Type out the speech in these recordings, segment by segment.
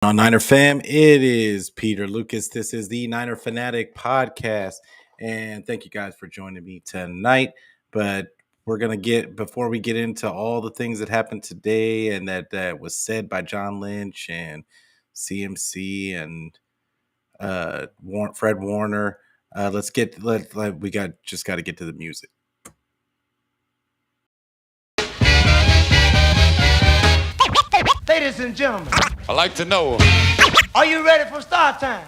On Niner Fam, it is Peter Lucas. This is the Niner Fanatic podcast. And thank you guys for joining me tonight. But we're going to before we get into all the things that happened today and that was said by John Lynch and CMC and Fred Warner, we got to get to the music. Ladies and gentlemen, I'd like to know, are you ready for start time?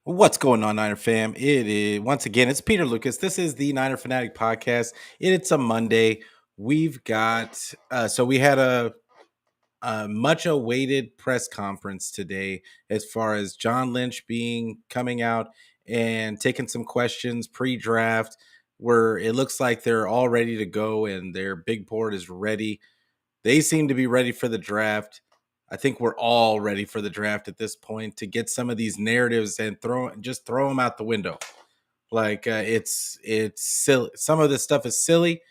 What's going on, Niner fam? It is once again, it's Peter Lucas. This is the Niner Fanatic podcast. It's a Monday. We've got we had a much awaited press conference today as far as John Lynch coming out and taking some questions pre-draft, where it looks like they're all ready to go and their big board is ready. They seem to be ready for the draft. I think we're all ready for the draft at this point to get some of these narratives and throw them out the window. Like it's silly. Some of this stuff is silly,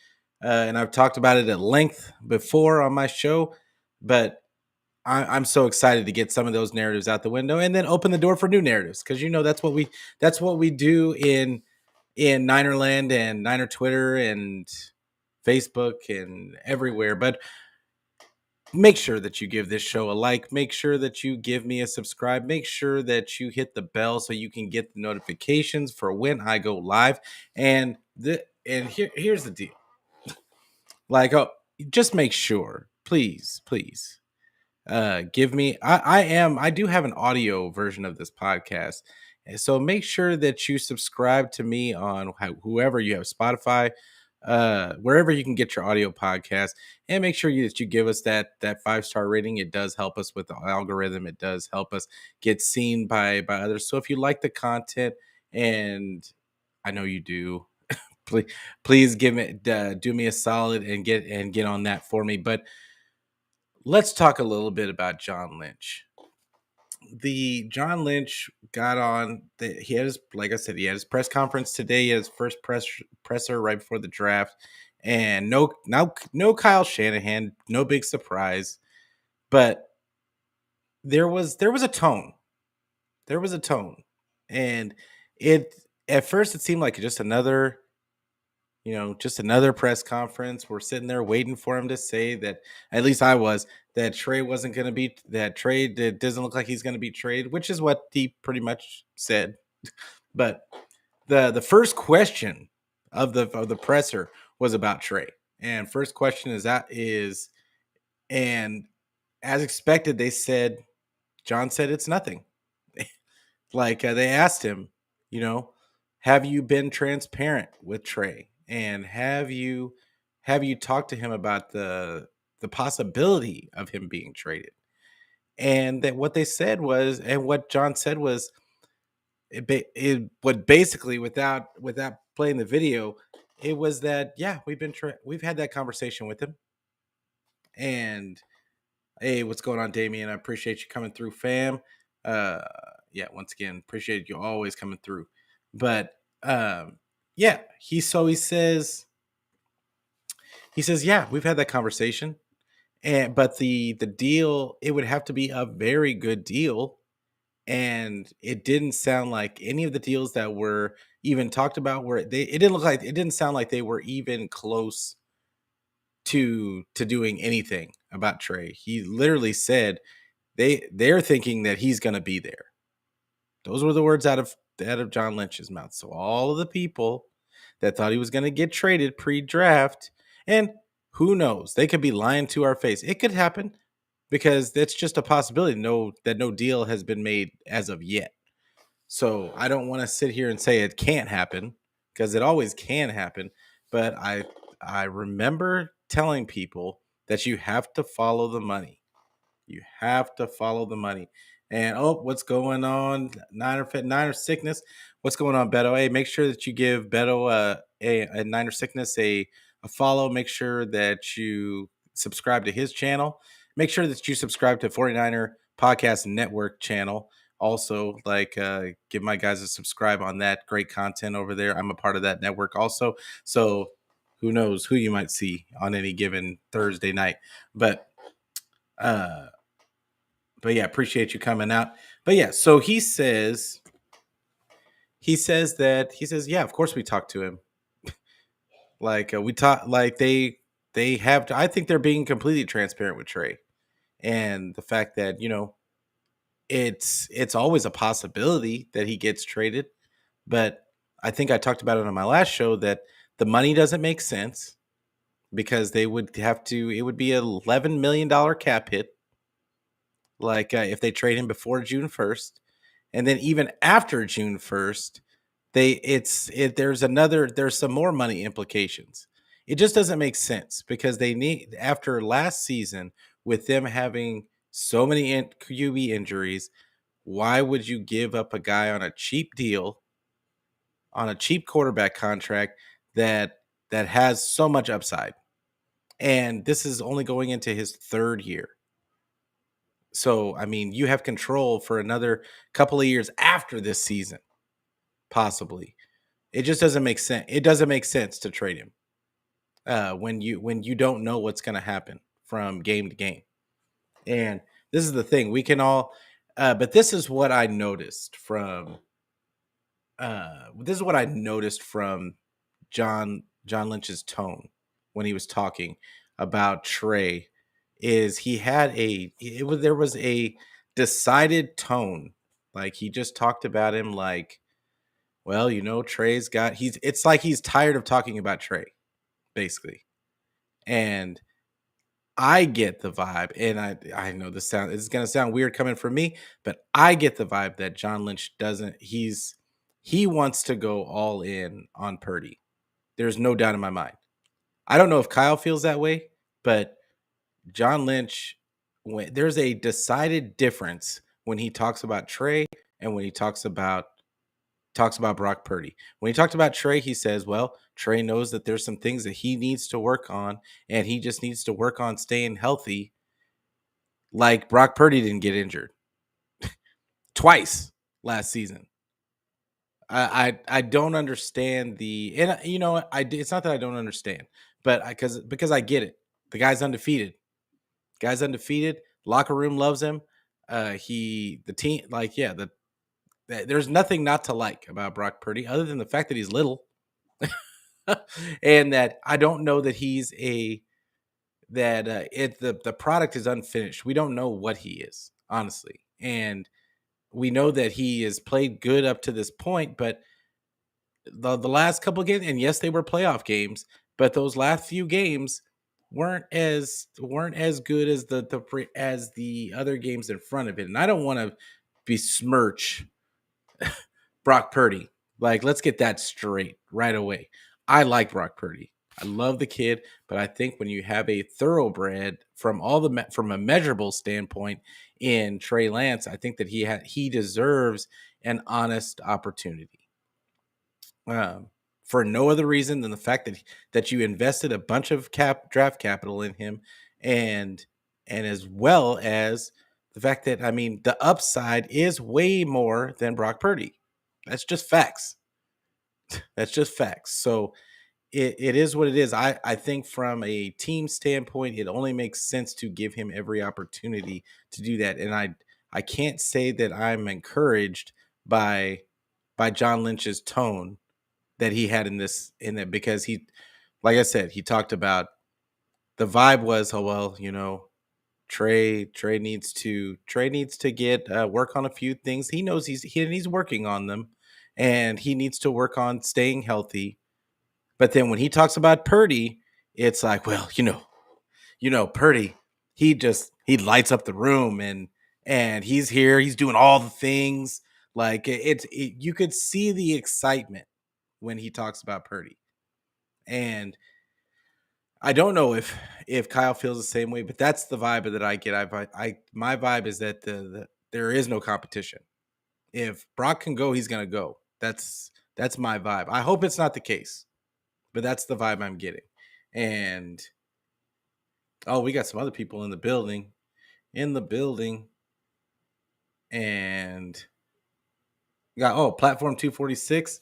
and I've talked about it at length before on my show. But I'm so excited to get some of those narratives out the window and then open the door for new narratives, because that's what we do in Ninerland and Niner Twitter and Facebook and everywhere. But make sure that you give this show a like. Make sure that you give me a subscribe. Make sure that you hit the bell so you can get the notifications for when I go live. And here's the deal. Just make sure, please, give me. I do have an audio version of this podcast, and so make sure that you subscribe to me on whoever you have, Spotify, wherever you can get your audio podcast, and make sure that you give us that 5-star rating. It does help us with the algorithm. It does help us get seen by others. So if you like the content, and I know you do, please do me a solid and get on that for me. But let's talk a little bit about John Lynch. The John Lynch got on. He had like I said, he had his press conference today. He had his first presser right before the draft, and no Kyle Shanahan, no big surprise, but there was a tone. There was a tone, and it at first it seemed like just another press conference. We're sitting there waiting for him to say that, at least I was, that Trey wasn't going to be that trade. It doesn't look like he's going to be traded, which is what he pretty much said. But the first question of the presser was about Trey. And first question and as expected, John said it's nothing. They asked him, have you been transparent with Trey? And have you talked to him about the possibility of him being traded? And that what they said was, and what John said was, what basically, without playing the video, it was that, yeah, we've had that conversation with him. And hey, what's going on, Damien? I appreciate you coming through, fam. Yeah, once again, appreciate you always coming through. But yeah, he says, yeah, we've had that conversation, but the deal, it would have to be a very good deal, and it didn't sound like any of the deals that were even talked about it didn't sound like they were even close to doing anything about Trey. He literally said they're thinking that he's going to be there. Those were the words out of John Lynch's mouth. So all of the people that thought he was going to get traded pre-draft, and who knows, they could be lying to our face. It could happen, because that's just a possibility. No deal has been made as of yet. So I don't want to sit here and say it can't happen because it always can happen. But I remember telling people that you have to follow the money. You have to follow the money. And what's going on? Niner sickness. What's going on, Beto? Hey, make sure that you give Beto a Niner sickness a follow. Make sure that you subscribe to his channel. Make sure that you subscribe to 49er Podcast Network channel. Also, give my guys a subscribe on that. Great content over there. I'm a part of that network also. So who knows who you might see on any given Thursday night. Uh but yeah, appreciate you coming out. But yeah, so he says, yeah, of course we talked to him. We talk like they have to, I think they're being completely transparent with Trey. And the fact that, it's always a possibility that he gets traded, but I think I talked about it on my last show that the money doesn't make sense because they would have to, it would be a $11 million cap hit, if they trade him before June 1st. And then even after June 1st, there's some more money implications. It just doesn't make sense because they need, after last season with them having so many QB injuries, why would you give up a guy on a cheap deal, on a cheap quarterback contract that has so much upside? And this is only going into his third year. So, I mean, you have control for another couple of years after this season, possibly. It just doesn't make sense. It doesn't make sense to trade him when you don't know what's going to happen from game to game. And this is the thing. We can all, but this is what I noticed from. This is what I noticed from John Lynch's tone when he was talking about Trey. Is he had there was a decided tone, like he just talked about him like, well, Trey's got it's like he's tired of talking about Trey, basically. And I get the vibe, and I know this is gonna sound weird coming from me, but I get the vibe that John Lynch doesn't he wants to go all in on Purdy. There's no doubt in my mind. I don't know if Kyle feels that way, but John Lynch, there's a decided difference when he talks about Trey and when he talks about Brock Purdy. When he talked about Trey, he says, well, Trey knows that there's some things that he needs to work on, and he just needs to work on staying healthy. Like Brock Purdy didn't get injured twice last season. I don't understand and it's not that I don't understand, but because I get it. The guy's undefeated. Locker room loves him. The team, there's nothing not to like about Brock Purdy other than the fact that he's little. And that I don't know that he's the product is unfinished. We don't know what he is, honestly. And we know that he has played good up to this point, but the last couple of games, and yes, they were playoff games, but those last few games weren't as good as the other games in front of it. And I don't want to besmirch Brock Purdy. Let's get that straight right away. I like Brock Purdy. I love the kid, but I think when you have a thoroughbred from from a measurable standpoint in Trey Lance, I think that he deserves an honest opportunity. For no other reason than the fact that you invested a bunch of draft capital in him, and as well as the fact that, I mean, the upside is way more than Brock Purdy. That's just facts. That's just facts. So it is what it is. I think from a team standpoint, it only makes sense to give him every opportunity to do that. And I can't say that I'm encouraged by John Lynch's tone that he had in that, because he, like I said, he talked about the vibe was, oh, well, Trey needs to get work on a few things. He knows he's working on them, and he needs to work on staying healthy. But then when he talks about Purdy, it's like, well, Purdy, he lights up the room, and he's here, he's doing all the things. Like you could see the excitement when he talks about Purdy. And I don't know if Kyle feels the same way, but that's the vibe that I get. I my vibe is that there is no competition. If Brock can go, he's gonna go. That's my vibe. I hope it's not the case, but that's the vibe I'm getting. And oh, we got some other people in the building. In the building. And we got platform 246.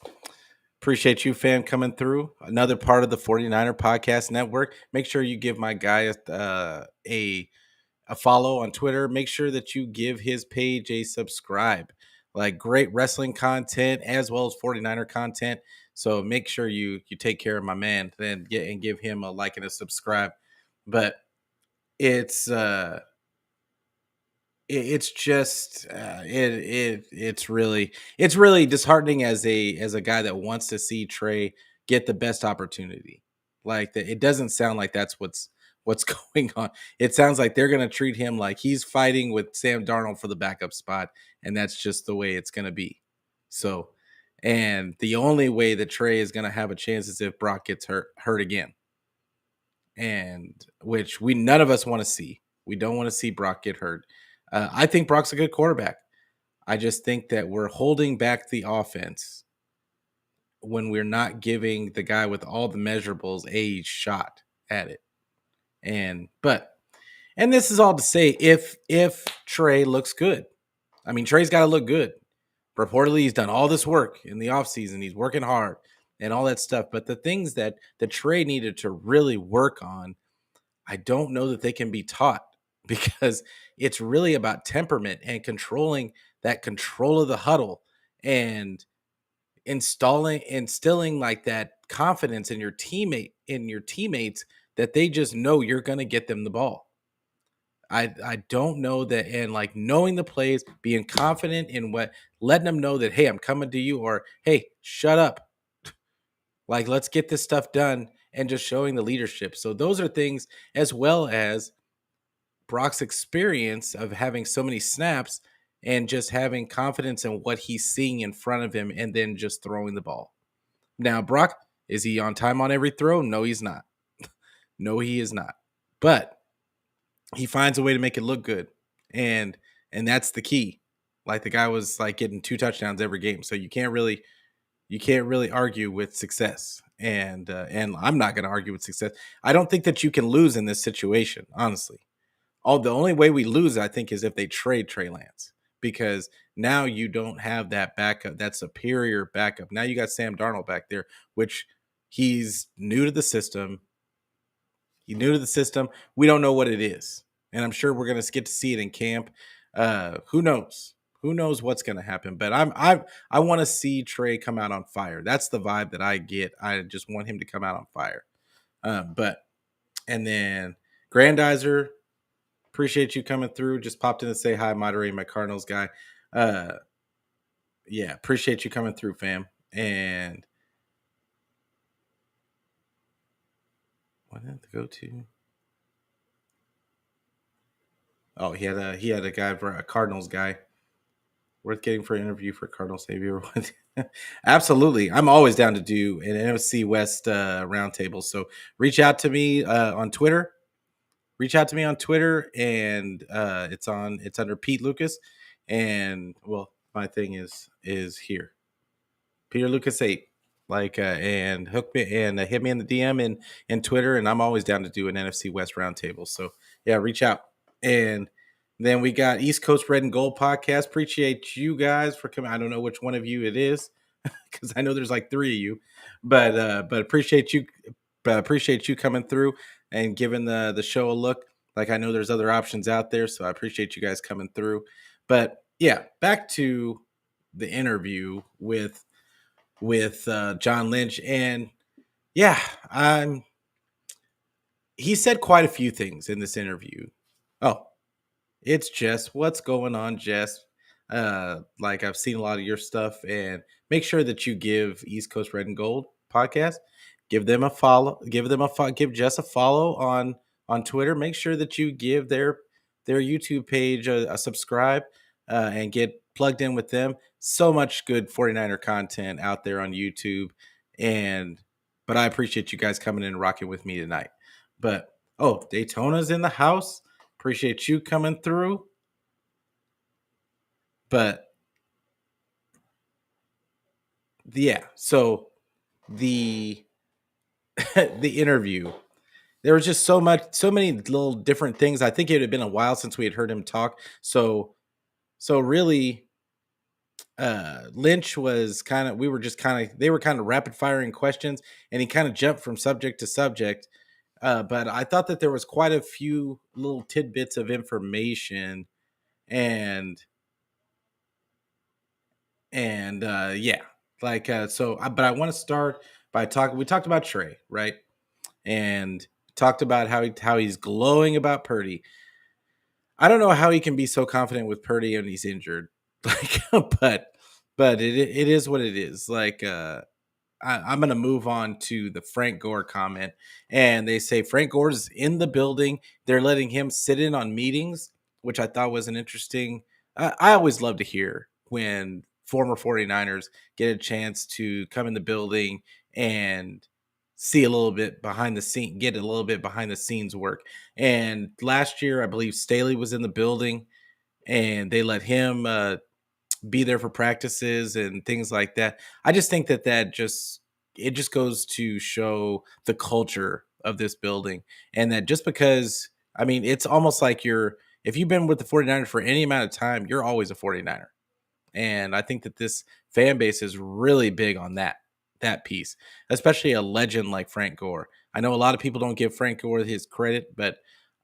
Appreciate you, fam, coming through. Another part of the 49er Podcast Network. Make sure you give my guy a follow on Twitter. Make sure that you give his page a subscribe. Like great wrestling content as well as 49er content. So make sure you take care of my man and give him a like and a subscribe. But it's it's just it's really disheartening as a guy that wants to see Trey get the best opportunity. Like that, it doesn't sound like that's what's going on. It sounds like they're going to treat him like he's fighting with Sam Darnold for the backup spot, and that's just the way it's going to be. So, and the only way that Trey is going to have a chance is if Brock gets hurt again, and which we none of us want to see. We don't want to see Brock get hurt. I think Brock's a good quarterback. I just think that we're holding back the offense when we're not giving the guy with all the measurables a shot at it. And this is all to say if Trey looks good. I mean, Trey's got to look good. Reportedly, he's done all this work in the offseason. He's working hard and all that stuff. But the things that the Trey needed to really work on, I don't know that they can be taught because it's really about temperament and controlling that control of the huddle and instilling like that confidence in your teammates that they just know you're going to get them the ball. I don't know that, and like knowing the plays, being confident in letting them know that, hey, I'm coming to you, or hey, shut up. Like, let's get this stuff done, and just showing the leadership. So those are things, as well as Brock's experience of having so many snaps and just having confidence in what he's seeing in front of him and then just throwing the ball. Now, Brock, is he on time on every throw? No, he's not. No, he is not. But he finds a way to make it look good. And that's the key. Like the guy was like getting 2 touchdowns every game. So you can't really argue with success. And I'm not going to argue with success. I don't think that you can lose in this situation, honestly. The only way we lose, I think, is if they trade Trey Lance, because now you don't have that backup, that superior backup. Now you got Sam Darnold back there, which he's new to the system. He's new to the system. We don't know what it is, and I'm sure we're gonna get to see it in camp. Who knows? Who knows what's gonna happen? But I want to see Trey come out on fire. That's the vibe that I get. I just want him to come out on fire. And then Grandizer. Appreciate you coming through. Just popped in to say hi, moderating my Cardinals guy. Yeah, appreciate you coming through, fam. And what did I go to? Oh, he had a guy for a Cardinals guy. Worth getting for an interview for Cardinals Savior. Absolutely. I'm always down to do an NFC West roundtable. So reach out to me on Twitter. Reach out to me on Twitter, and it's under Pete Lucas, and well, my thing is here, Peter Lucas 8, and hook me and hit me in the DM in Twitter, and I'm always down to do an NFC West roundtable. So yeah, reach out. And then we got East Coast Red and Gold podcast. Appreciate you guys for coming. I don't know which one of you it is because I know there's like 3 of you, but appreciate you. Appreciate you coming through and giving the show a look. Like, I know there's other options out there, so I appreciate you guys coming through. But yeah, back to the interview with John Lynch, and yeah, he said quite a few things in this interview. Oh, it's Jess. What's going on, Jess? Like, I've seen a lot of your stuff, and make sure that you give East Coast Red and Gold podcast. Give them a follow. Give Jess a follow on Twitter. Make sure that you give their YouTube page a subscribe, and get plugged in with them. So much good 49er content out there on YouTube. And but I appreciate you guys coming in and rocking with me tonight. But Daytona's in the house. Appreciate you coming through. But yeah, so the the interview, there was just so many little different things. I think it had been a while since we had heard him talk. So really, Lynch was kind of, we were just kind of, they were kind of rapid firing questions, and he kind of jumped from subject to subject. But I thought that there was quite a few little tidbits of information, and yeah, but I want to start by talking. We talked about Trey, right? And talked about how he's glowing about Purdy. I don't know how he can be so confident with Purdy and he's injured. Like, but it is what it is. Like, I'm going to move on to the Frank Gore comment. And they say Frank Gore's in the building. They're letting him sit in on meetings, which I thought was an interesting. I always love to hear when former 49ers get a chance to come in the building and see a little bit behind the scene, get a little bit behind the scenes work. And last year, I believe Staley was in the building, and they let him be there for practices and things like that. I just think that it just goes to show the culture of this building, and that just because, I mean, it's almost like if you've been with the 49ers for any amount of time, you're always a 49er. And I think that this fan base is really big on that piece, especially a legend like Frank Gore. I know a lot of people don't give Frank Gore his credit, but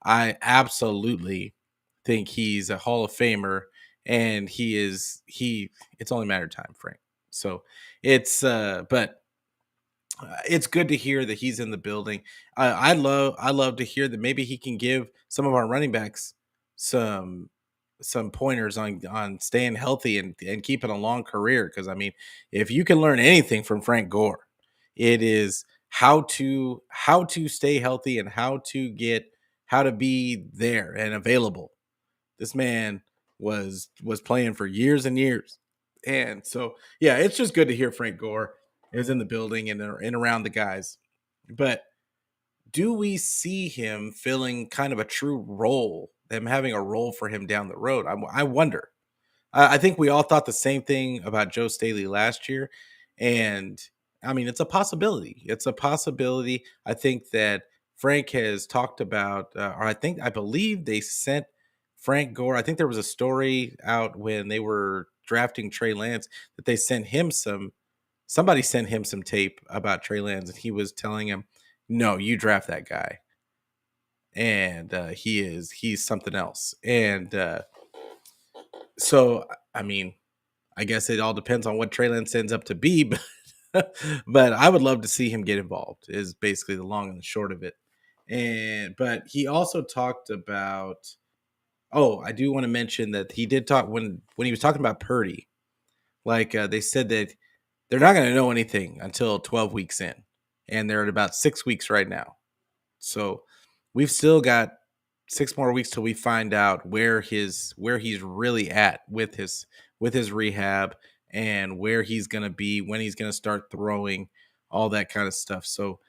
I absolutely think he's a Hall of Famer, and he it's only a matter of time, Frank. So but it's good to hear that he's in the building. I love to hear that maybe he can give some of our running backs some some pointers on staying healthy and keeping a long career. Because I mean, if you can learn anything from Frank Gore, it is how to stay healthy and how to be there and available. This man was playing for years and years. And so, yeah, it's just good to hear Frank Gore is in the building and around the guys. But do we see him filling kind of a true role, them having a role for him down the road? I wonder. I think we all thought the same thing about Joe Staley last year. And I mean, it's a possibility. It's a possibility. I think that Frank has talked about, or I believe they sent Frank Gore. I think there was a story out when they were drafting Trey Lance that somebody sent him some tape about Trey Lance, and he was telling him, no, you draft that guy. And he's something else. And so, I mean, I guess it all depends on what Trey Lance ends up to be, but I would love to see him get involved. Is basically the long and the short of it. And but he also talked about. Oh, I do want to mention that he did talk when he was talking about Purdy. Like they said that they're not going to know anything until 12 weeks in, and they're at about 6 weeks right now. So we've still got 6 more weeks till we find out where he's really at with his rehab, and where he's going to be, when he's going to start throwing, all that kind of stuff. So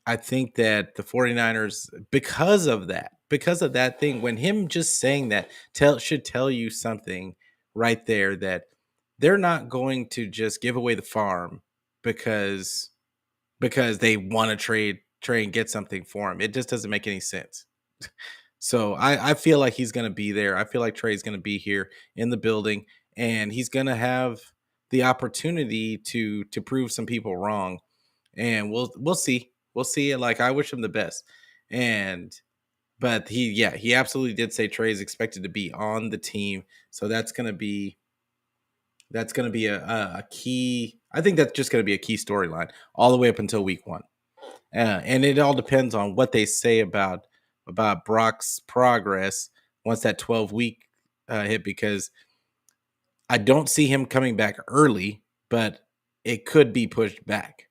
I think that the 49ers, because of that thing, when him just saying that should tell you something right there, that they're not going to just give away the farm because they want to trade and get something for him. It just doesn't make any sense. So I feel like he's going to be there. I feel like Trey's going to be here in the building, and he's going to have the opportunity to prove some people wrong. And we'll see. We'll see. Like, I wish him the best. And but he absolutely did say Trey is expected to be on the team. So that's going to be a key. I think that's just going to be a key storyline all the way up until week 1. And it all depends on what they say about Brock's progress once that 12-week hit, because I don't see him coming back early, but it could be pushed back.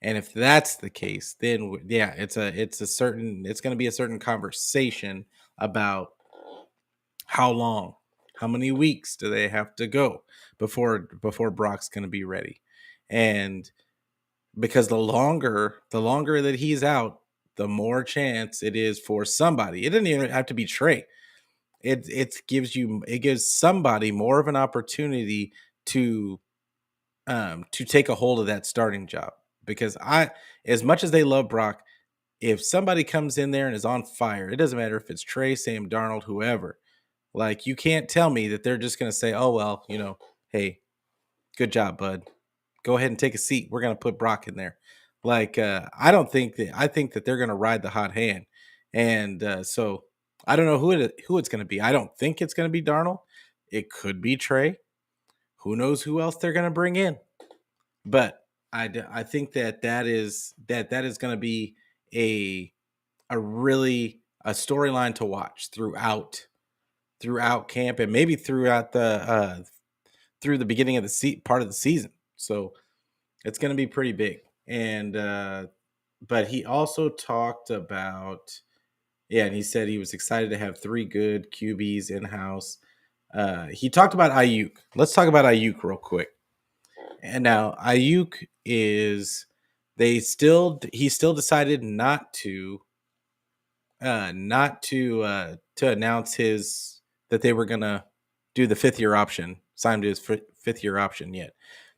And if that's the case, then yeah, it's going to be a certain conversation about how long How many weeks do they have to go before Brock's going to be ready? And because the longer that he's out, the more chance it is for somebody. It doesn't even have to be Trey. It gives somebody more of an opportunity to to take a hold of that starting job. Because as much as they love Brock, if somebody comes in there and is on fire, it doesn't matter if it's Trey, Sam Darnold, whoever. Like, you can't tell me that they're just going to say, "Oh well, hey, good job, bud. Go ahead and take a seat. We're going to put Brock in there." Like, I don't think that. I think that they're going to ride the hot hand, and so I don't know who it's going to be. I don't think it's going to be Darnold. It could be Trey. Who knows who else they're going to bring in? But I think that is going to be a a storyline to watch throughout camp, and maybe through the beginning of the part of the season. So it's going to be pretty big. And but he also talked about, yeah, and he said he was excited to have three good QBs in house. He talked about Ayuk. Let's talk about Ayuk real quick. And now Ayuk is he still decided not to announce his that they were gonna do the fifth year option, sign to his fifth year option yet.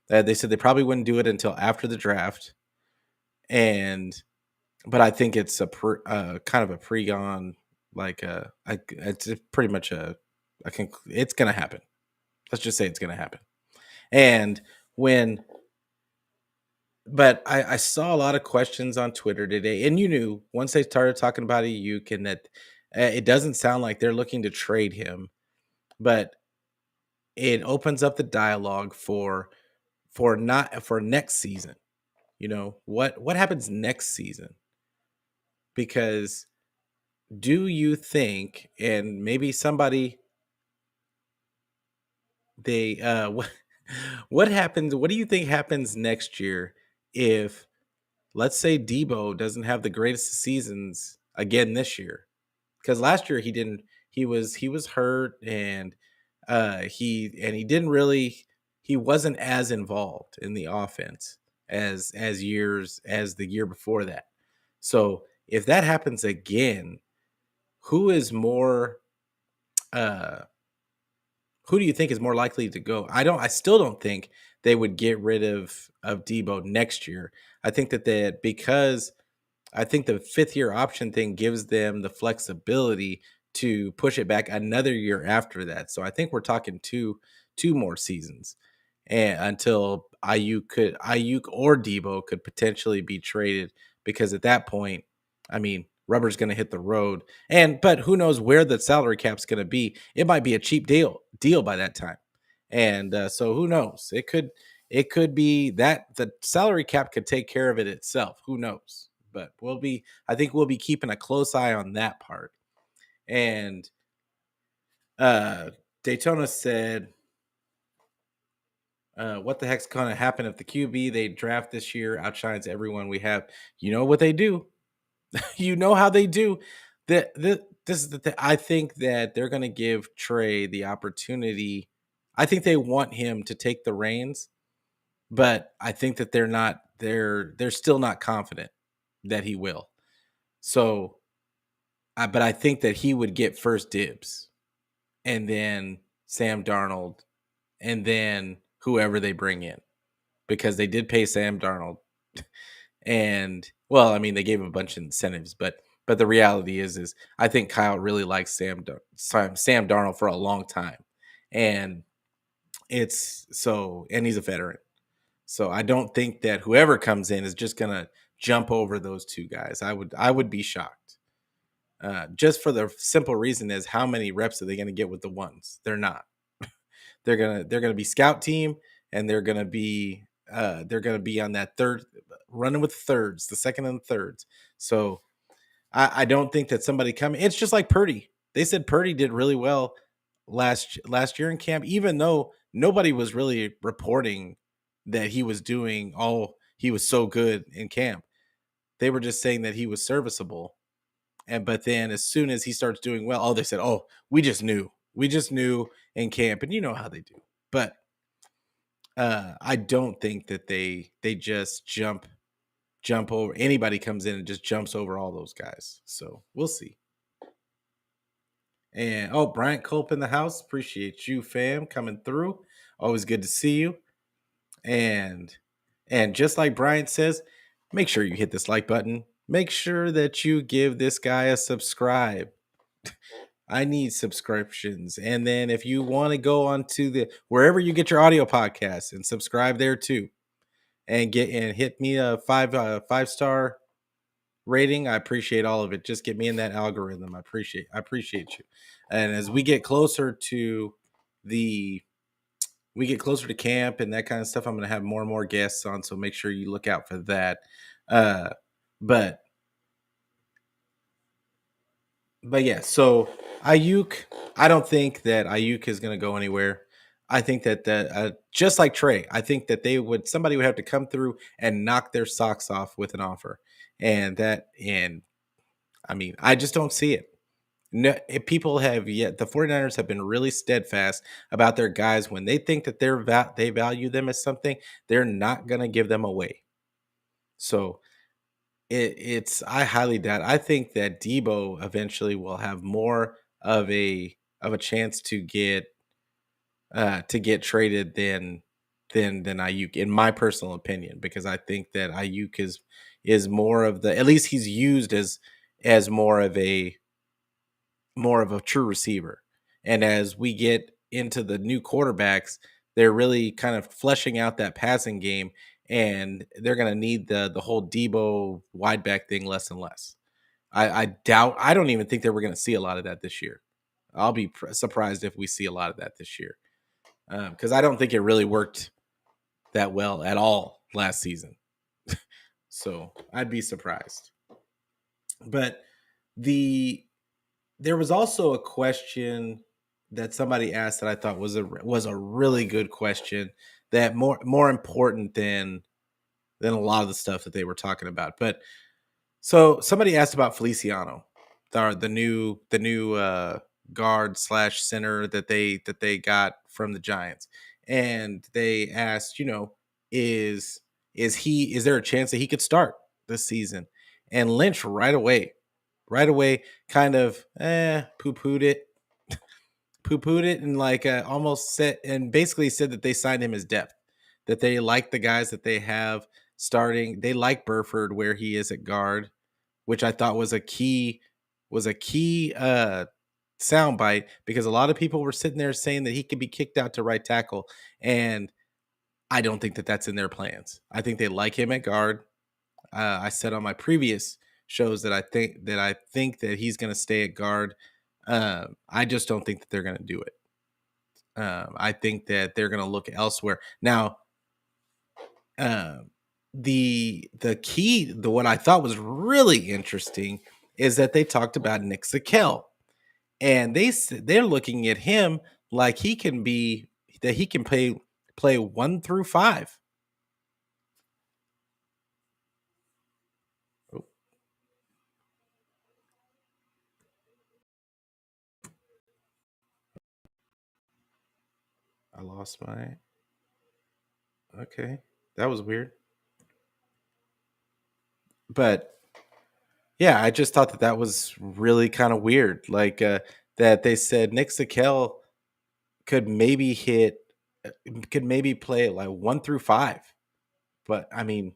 They said they probably wouldn't do it until after the draft, and but I think it's kind of a pre-gone, like it's pretty much it's gonna happen. Let's just say it's gonna happen. And when but I saw a lot of questions on Twitter today, and once they started talking about Ayuk, and that it doesn't sound like they're looking to trade him, but it opens up the dialogue for next season. What happens next season? Because do you think, and maybe somebody they what happens? What do you think happens next year if, let's say, Debo doesn't have the greatest of seasons again this year? Because last year he didn't. He was hurt, and he didn't really. He wasn't as involved in the offense as the year before that. So if that happens again, who is more? Uh, who do you think is more likely to go? I still don't think they would get rid of Debo next year. I think because I think the fifth year option thing gives them the flexibility to push it back another year after that. So I think we're talking two more seasons, and until Ayuk or Debo could potentially be traded, because at that point, I mean, rubber's going to hit the road. But who knows where the salary cap's going to be? It might be a cheap deal by that time, and so who knows? It could be that the salary cap could take care of it itself. Who knows? But I think we'll be keeping a close eye on that part. And uh, Daytona said, what the heck's going to happen if the QB they draft this year outshines everyone we have? You know what they do. You know how they do. This is the thing. I think that they're going to give Trey the opportunity. I think they want him to take the reins, but I think that they're still not confident that he will. So, but I think that he would get first dibs, and then Sam Darnold, and then whoever they bring in, because they did pay Sam Darnold. And, well, I mean, they gave him a bunch of incentives, but the reality is I think Kyle really likes Sam Darnold for a long time, and and he's a veteran. So I don't think that whoever comes in is just gonna jump over those two guys. I would be shocked. Just for the simple reason is, how many reps are they going to get with the ones? They're not. They're gonna be scout team, and they're gonna be on that third, running with thirds, the second and thirds. So I don't think that somebody coming. It's just like Purdy. They said Purdy did really well last year in camp, even though nobody was really reporting that he was so good in camp. They were just saying that he was serviceable. But then as soon as he starts doing well, they said, "Oh, we just knew. We just knew." in camp, and you know how they do. But I don't think that they just jump over anybody comes in and just jumps over all those guys. So we'll see. And oh, Bryant Culp in the house. Appreciate you, fam, coming through. Always good to see you. And just like Bryant says, make sure you hit this like button. Make sure that you give this guy a subscribe. I need subscriptions. And then if you want to go on to the wherever you get your audio podcasts and subscribe there too. And hit me a 5-star rating. I appreciate all of it. Just get me in that algorithm. I appreciate you. And as the we get closer to camp and that kind of stuff, I'm going to have more and more guests on. So make sure you look out for that. Uh, but yeah, so Ayuk, I don't think that Ayuk is going to go anywhere. I think that just like Trey, I think that somebody would have to come through and knock their socks off with an offer, and I mean, I just don't see it. No, people have yet the 49ers have been really steadfast about their guys when they think that they value them as something, they're not going to give them away. So it's I highly doubt. I think that Debo eventually will have more of a chance to get traded than Ayuk, in my personal opinion, because I think that Ayuk is more of the, at least he's used as more of a true receiver. And as we get into the new quarterbacks, they're really kind of fleshing out that passing game, and they're going to need the whole Debo wide back thing less and less. I doubt. I don't even think that we're going to see a lot of that this year. I'll be surprised if we see a lot of that this year, because I don't think it really worked that well at all last season. So I'd be surprised. But the there was also a question that somebody asked that I thought was a really good question, that more important than a lot of the stuff that they were talking about. But so somebody asked about Feliciano, the new guard slash center that they got from the Giants, and they asked, is there a chance that he could start this season? And Lynch right away, kind of poo pooed it, and like almost said, and basically said that they signed him as depth, that they like the guys that they have starting. They like Burford where he is at guard, which I thought was a key soundbite, because a lot of people were sitting there saying that he could be kicked out to right tackle, and I don't think that that's in their plans. I think they like him at guard. I said on my previous shows that I think that he's going to stay at guard. I just don't think that they're going to do it. I think that they're going to look elsewhere now. Um, the key, the what I thought was really interesting, is that they talked about Nick Sakel, and they're looking at him like he can play 1 through 5. Oh, I lost my. Okay, that was weird, but yeah, I just thought that that was really kind of weird. Like that they said Nick Sakel could maybe hit, could maybe play like 1 through 5. But I mean,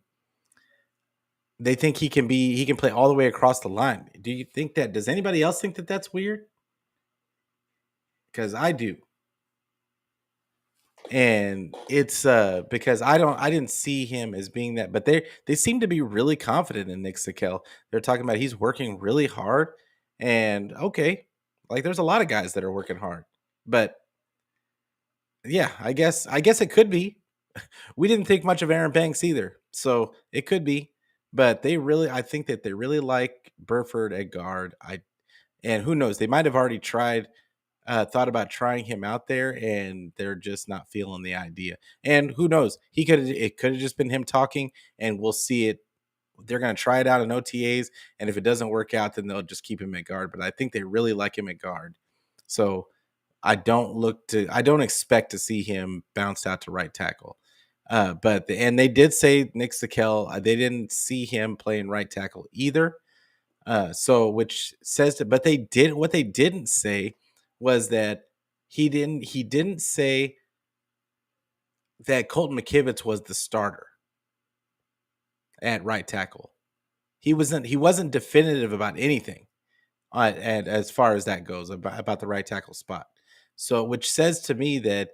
they think he can play all the way across the line. Do you think that? Does anybody else think that that's weird? Because I do, and it's because I didn't see him as being that, but they seem to be really confident in Nick Sakel. They're talking about he's working really hard, and okay, like there's a lot of guys that are working hard, but yeah, I guess it could be. We didn't think much of Aaron Banks either, so it could be. But I think that they really like Burford at guard. And who knows, they might have already thought about trying him out there, and they're just not feeling the idea. And who knows, it could have just been him talking, and we'll see it. They're going to try it out in OTAs, and if it doesn't work out, then they'll just keep him at guard. But I think they really like him at guard. So I don't expect to see him bounced out to right tackle. And they did say Nick Sakel, they didn't see him playing right tackle either. So which says that, but they did what they didn't say was that he didn't say that Colton McKivitz was the starter at right tackle. He wasn't definitive about anything, and as far as that goes about the right tackle spot. So which says to me that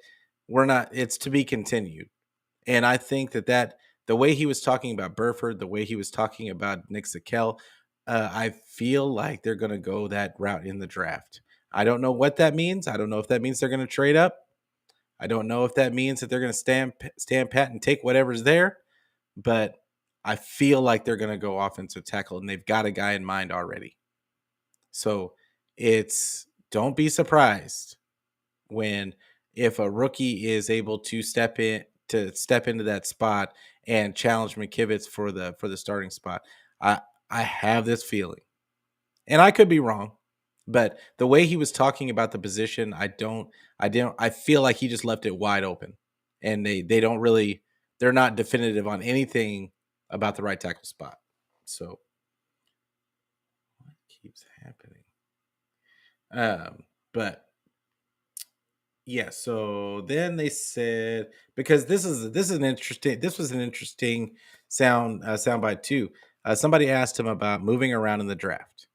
we're not. It's to be continued. And I think that the way he was talking about Burford, the way he was talking about Nick Sakel, I feel like they're going to go that route in the draft. I don't know what that means. I don't know if that means they're going to trade up. I don't know if that means that they're going to stand pat and take whatever's there. But I feel like they're going to go offensive tackle, and they've got a guy in mind already. So it's don't be surprised when if a rookie is able to step into that spot and challenge McKivitz for the starting spot. I have this feeling, and I could be wrong, but the way he was talking about the position, I feel like he just left it wide open, and they don't really they're not definitive on anything about the right tackle spot. So what keeps happening? But yeah, so then they said because this was an interesting soundbite too. Somebody asked him about moving around in the draft,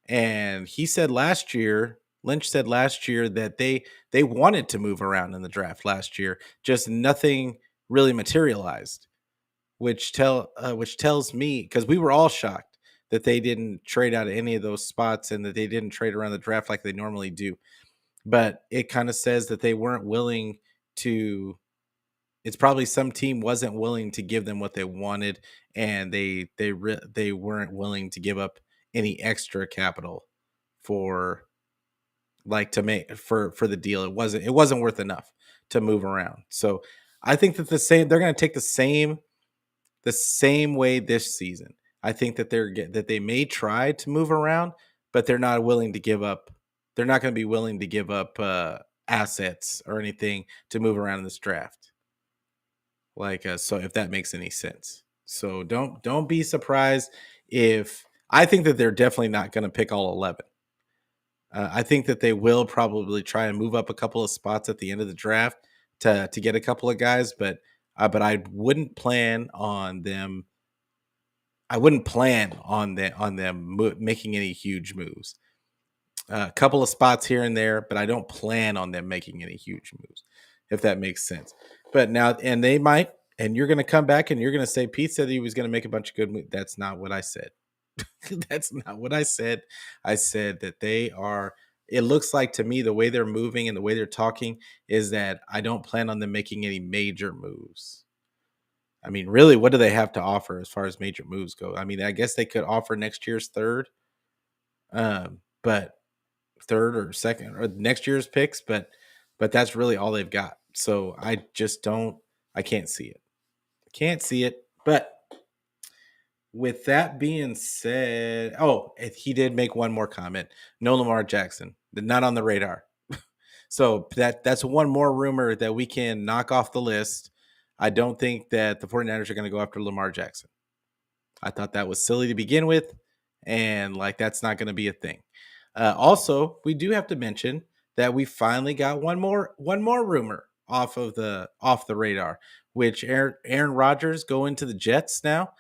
and he said last year, Lynch said last year that they wanted to move around in the draft last year, just nothing really materialized, which tells me because we were all shocked that they didn't trade out of any of those spots and that they didn't trade around the draft like they normally do, but it kind of says that they weren't willing to it's probably some team wasn't willing to give them what they wanted, and they weren't willing to give up any extra capital for like to make for the deal. It wasn't worth enough to move around. So I think that they're going to take the same way this season. I think that they may try to move around, but they're not willing to give up. They're not going to be willing to give up assets or anything to move around in this draft. Like so, if that makes any sense. So don't be surprised if I think that they're definitely not going to pick all 11. I think that they will probably try and move up a couple of spots at the end of the draft to get a couple of guys, but I wouldn't plan on them. I wouldn't plan on them making any huge moves. A couple of spots here and there, but I don't plan on them making any huge moves, if that makes sense. But now, and they might, and you're going to come back and you're going to say Pete said he was going to make a bunch of good moves. That's not what I said. That's not what I said. I said that they are. It looks like to me the way they're moving and the way they're talking is that I don't plan on them making any major moves. I mean, really, what do they have to offer as far as major moves go? I mean, I guess they could offer next year's third, but third or second or next year's picks, but that's really all they've got. So I just don't. I can't see it. Can't see it. But with that being said, oh, he did make one more comment. No Lamar Jackson, not on the radar. So that's one more rumor that we can knock off the list. I don't think that the 49ers are going to go after Lamar Jackson. I thought that was silly to begin with, and like that's not going to be a thing. Also, we do have to mention that we finally got one more rumor off the radar, which Aaron Rodgers going to the Jets now,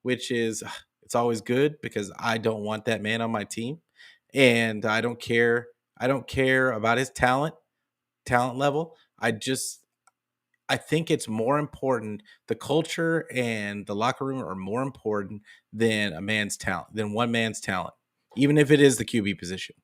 which is it's always good because I don't want that man on my team, and I don't care. I don't care about his talent level. I think it's more important. The culture and the locker room are more important than one man's talent, even if it is the QB position.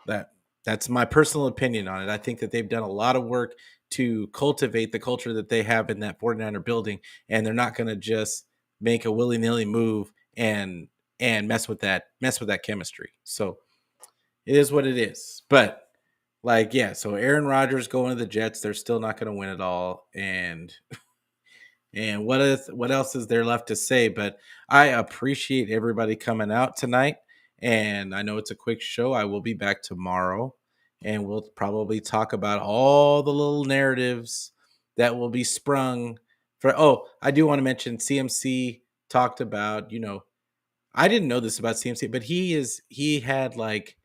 That that's my personal opinion on it. I think that they've done a lot of work to cultivate the culture that they have in that 49er building, and they're not going to just make a willy-nilly move and mess with that chemistry. So it is what it is. But like, yeah, so Aaron Rodgers going to the Jets, they're still not going to win it all, and what else is there left to say? But I appreciate everybody coming out tonight, and I know it's a quick show. I will be back tomorrow, and we'll probably talk about all the little narratives that will be sprung for. Oh, I do want to mention CMC talked about, I didn't know this about CMC, but he had like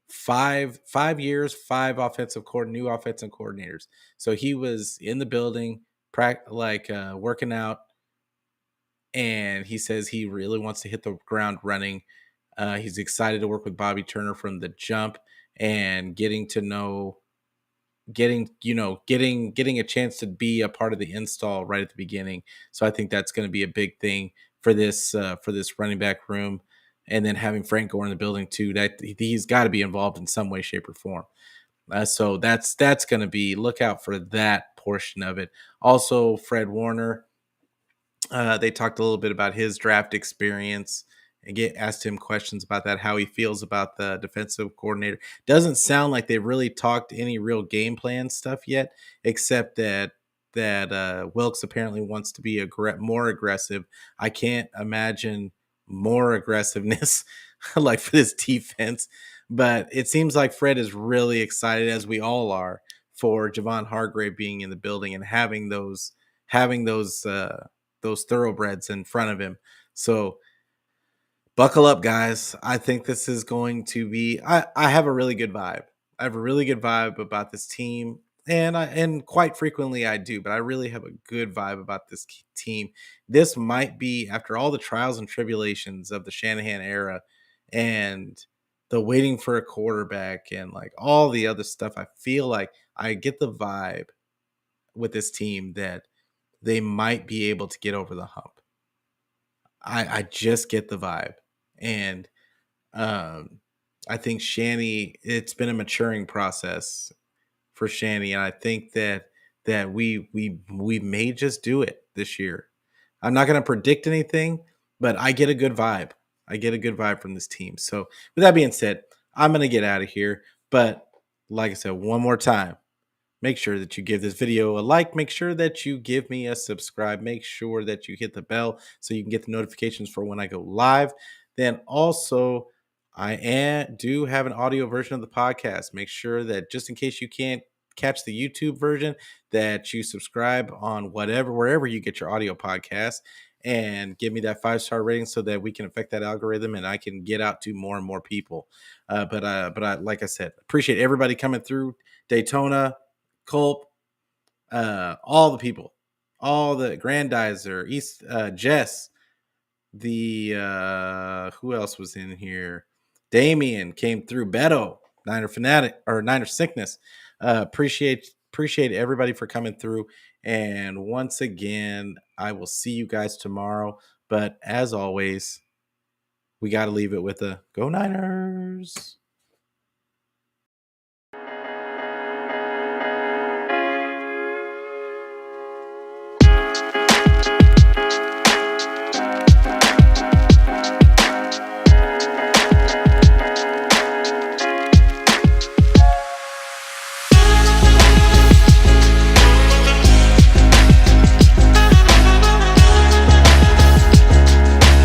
5 years, five new offensive coordinators. So he was in the building, working out, and he says he really wants to hit the ground running. He's excited to work with Bobby Turner from the jump, and getting to know getting a chance to be a part of the install right at the beginning. So I think that's going to be a big thing for this running back room, and then having Frank Gore in the building too. That he's got to be involved in some way, shape, or form. So that's going to be, look out for that portion of it. Also, Fred Warner, they talked a little bit about his draft experience and asked him questions about that, how he feels about the defensive coordinator. Doesn't sound like they've really talked any real game plan stuff yet, except that Wilkes apparently wants to be more aggressive. I can't imagine more aggressiveness like for this defense, but it seems like Fred is really excited, as we all are, for Javon Hargrave being in the building and having those thoroughbreds in front of him. So buckle up, guys. I think this is going to be. I have a really good vibe. I have a really good vibe about this team, and quite frequently I do, but I really have a good vibe about this team. This might be, after all the trials and tribulations of the Shanahan era, and the waiting for a quarterback, and like all the other stuff. I feel like I get the vibe with this team that they might be able to get over the hump. I just get the vibe, and um, I think Shanny. It's been a maturing process for Shanny, and I think that we may just do it this year. I'm not going to predict anything, but I get a good vibe. I get a good vibe from this team. So, with that being said, I'm going to get out of here. But like I said, one more time, make sure that you give this video a like. Make sure that you give me a subscribe. Make sure that you hit the bell so you can get the notifications for when I go live. Then also, do have an audio version of the podcast. Make sure that, just in case you can't catch the YouTube version, that you subscribe on wherever you get your audio podcast, and give me that 5-star rating so that we can affect that algorithm and I can get out to more and more people. But like I said, appreciate everybody coming through Daytona, Culp, all the people, all the Grandizer, Jess, the who else was in here? Damien came through. Beto, Niner Fanatic or Niner Sickness. Appreciate everybody for coming through. And once again, I will see you guys tomorrow. But as always, we got to leave it with a go Niners.